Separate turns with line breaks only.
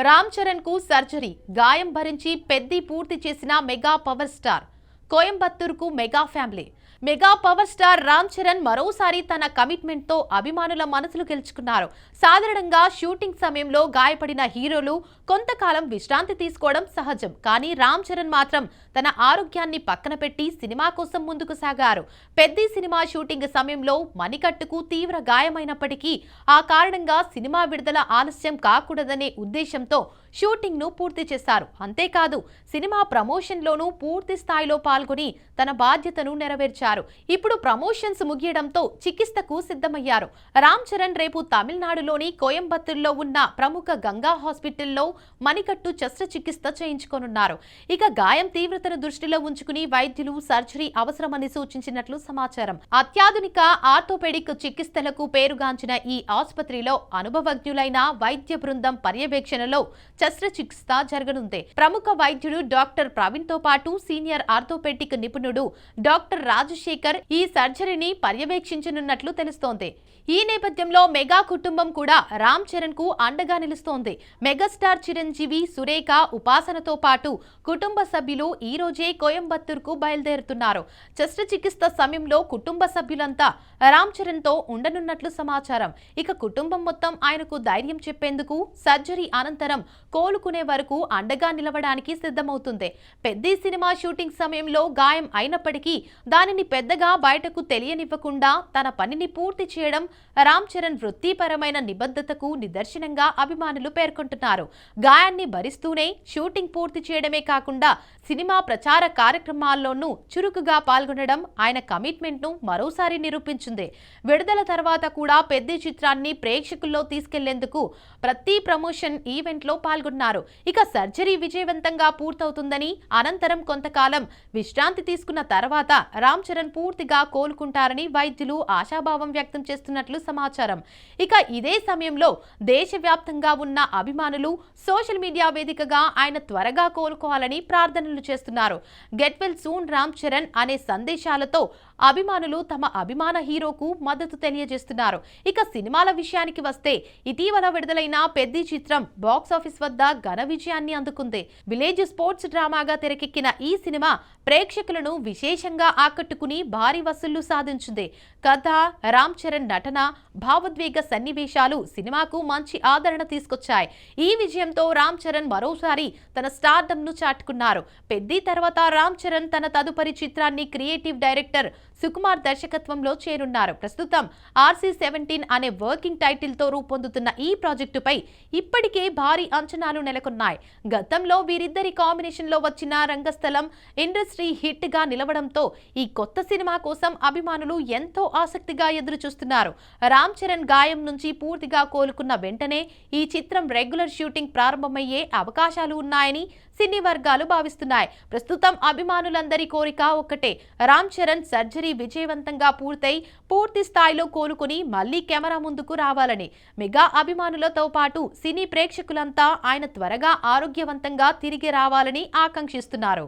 రామ్ చరణ్ కు సర్జరీ, గాయం భరించి పెద్ది పూర్తి చేసిన మెగా పవర్ స్టార్. కోయంబత్తూరుకు mega family. Mega power star Ram Charan మరోసారి తన కమిట్మెంట్ తో అభిమానుల మనసులు గెలుచుకున్నారు. సాధారణంగా షూటింగ్ సమయంలో గాయపడిన హీరోలు కొంతకాలం విశ్రాంతి తీసుకోవడం సహజం. కానీ రామ్ చరణ్ మాత్రం తన ఆరోగ్యాన్ని పక్కన పెట్టి సినిమా కోసం ముందుకు సాగారు. పెద్ది సినిమా షూటింగ్ సమయంలో మణికట్టుకు తీవ్ర గాయమైనప్పటికీ ఆ కారణంగా సినిమా విడుదల ఆలస్యం కాకూడదనే ఉద్దేశంతో షూటింగ్ ను పూర్తి చేశారు. అంతేకాదు సినిమా ప్రమోషన్ లోనూ పూర్తి స్థాయిలో పాల్గొని తన బాధ్యతను నెరవేర్చారు. ఇప్పుడు ప్రమోషన్స్ ముగియడంతో చికిత్సకు సిద్ధమయ్యారు. రామ్ చరణ్ రేపు తమిళనాడులోని కోయంబత్తూరులో ఉన్న ప్రముఖ గంగా హాస్పిటల్లో మణికట్టు శస్త్రచికిత్స చేయించుకోనున్నారు. ఇక గాయం తీవ్రతను దృష్టిలో ఉంచుకుని వైద్యులు సర్జరీ అవసరమని సూచించినట్లు సమాచారం. అత్యాధునిక ఆర్థోపెడిక్ చికిత్సలకు పేరుగాంచిన ఈ ఆసుపత్రిలో అనుభవజ్ఞులైన వైద్య బృందం పర్యవేక్షణలో శస్త్రచికిత్స జరగనుంది. ప్రముఖ వైద్యుడు డాక్టర్ ప్రవీణ్ తో పాటు సీనియర్ ఆర్థోపెడిక్ నిపుణుడు డాక్టర్ రాజశేఖర్ ఈ సర్జరీని పర్యవేక్షించనున్నట్లు తెలుస్తోంది. ఈ నేపథ్యంలో మెగా కుటుంబం కూడా రామ్ చరణ్ కు అండగా నిలుస్తోంది. మెగాస్టార్ చిరంజీవి, సురేఖ, ఉపాసనతో పాటు కుటుంబ సభ్యులు ఈ రోజే కోయంబత్తూరుకు బయలుదేరుతున్నారు. శస్త్రచికిత్స సమయంలో కుటుంబ సభ్యులంతా రామ్ చరణ్ తో ఉండనున్నట్లు సమాచారం. ఇక కుటుంబం మొత్తం ఆయనకు ధైర్యం చెప్పేందుకు సర్జరీ అనంతరం కోలుకునే వరకు అండగా నిలవడానికి సిద్ధమవుతుంది. పెద్ది సినిమా షూటింగ్ సమయంలో గాయం అయినప్పటికీ దానిని పెద్దగా బయటకు తెలియనివ్వకుండా తన పనిని పూర్తి చేయడం రామ్ చరణ్ వృత్తిపరమైన నిబద్ధతకు నిదర్శనంగా అభిమానులు పేర్కొంటున్నారు. గాయాన్ని భరిస్తూనే షూటింగ్ పూర్తి చేయడమే కాకుండా సినిమా ప్రచార కార్యక్రమాల్లోనూ చురుకుగా పాల్గొనడం ఆయన కమిట్మెంట్ ను మరోసారి నిరూపించింది. విడుదల తర్వాత కూడా పెద్ది చిత్రాన్ని ప్రేక్షకుల్లో తీసుకెళ్లేందుకు ప్రతి ప్రమోషన్ ఈవెంట్ లో పాల్గొన్నారు. ఇక సర్జరీ విజయవంతంగా పూర్తవుతుందని, అనంతరం కొంతకాలం విశ్రాంతి తీసుకున్న తర్వాత రామ్ చరణ్ పూర్తిగా కోలుకుంటారని వైద్యులు ఆశాభావం వ్యక్తం చేస్తున్నట్లు సమాచారం. ఇక ఇదే సమయంలో దేశవ్యాప్తంగా ఉన్న అభిమానులు సోషల్ మీడియా వేదికగా ఆయన త్వరగా కోలుకోవాలని ప్రార్థనలు చేస్తున్నారు. Get well soon Ram Charan అనే సందేశాలతో అభిమానులు తమ అభిమాన హీరోకు మద్దతు తెలియజేస్తున్నారు. ఇక సినిమాల విషయానికి వస్తే ఇటీవల విడుదలైన పెద్ది చిత్రం బాక్సాఫీస్ వద్ద ఘన విజయాన్ని అందుకుంది. విలేజ్ స్పోర్ట్స్ డ్రామాగా తెరకెక్కిన ఈ సినిమా ప్రేక్షకులను విశేషంగా ఆకట్టుకుని భారీ వసూళ్లు సాధించింది. కథ, రామ్ చరణ్ నటన, భావోద్వేగ సన్నివేశాలు సినిమాకు మంచి ఆదరణ తీసుకొచ్చాయి. ఈ విజయంతో రామ్ చరణ్ మరోసారి తన స్టార్డమ్ ను చాటుకున్నారు. పెద్ది తర్వాత రామ్ చరణ్ తన తదుపరి చిత్రాన్ని క్రియేటివ్ డైరెక్టర్ సుకుమార్ దర్శకత్వంలో చేరున్నారు. ప్రస్తుతం RC-17 అనే వర్కింగ్ టైటిల్ తో రూపొందుతున్న ఈ ప్రాజెక్టుపై ఇప్పటికే భారీ అంచనాలు నెలకొన్నాయి. గతంలో వీరిద్దరి కాంబినేషన్ లో వచ్చిన రంగస్థలం ఇండస్ట్రీ హిట్ గా నిలవడంతో ఈ కొత్త సినిమా కోసం అభిమానులు ఎంతో ఆసక్తిగా ఎదురు చూస్తున్నారు. రామ్ చరణ్ గాయం నుంచి పూర్తిగా కోలుకున్న వెంటనే ఈ చిత్రం రెగ్యులర్ షూటింగ్ ప్రారంభమయ్యే అవకాశాలు ఉన్నాయని సినీ వర్గాలు భావిస్తున్నాయి. ప్రస్తుతం అభిమానులందరి కోరిక ఒక్కటే, రామ్ చరణ్ సర్జరీ విజయవంతంగా పూర్తయి పూర్తి స్థాయిలో కోలుకుని మళ్లీ కెమెరా ముందుకు రావాలని. మెగా అభిమానులతో పాటు సినీ ప్రేక్షకులంతా ఆయన త్వరగా ఆరోగ్యవంతంగా తిరిగి రావాలని ఆకాంక్షిస్తున్నారు.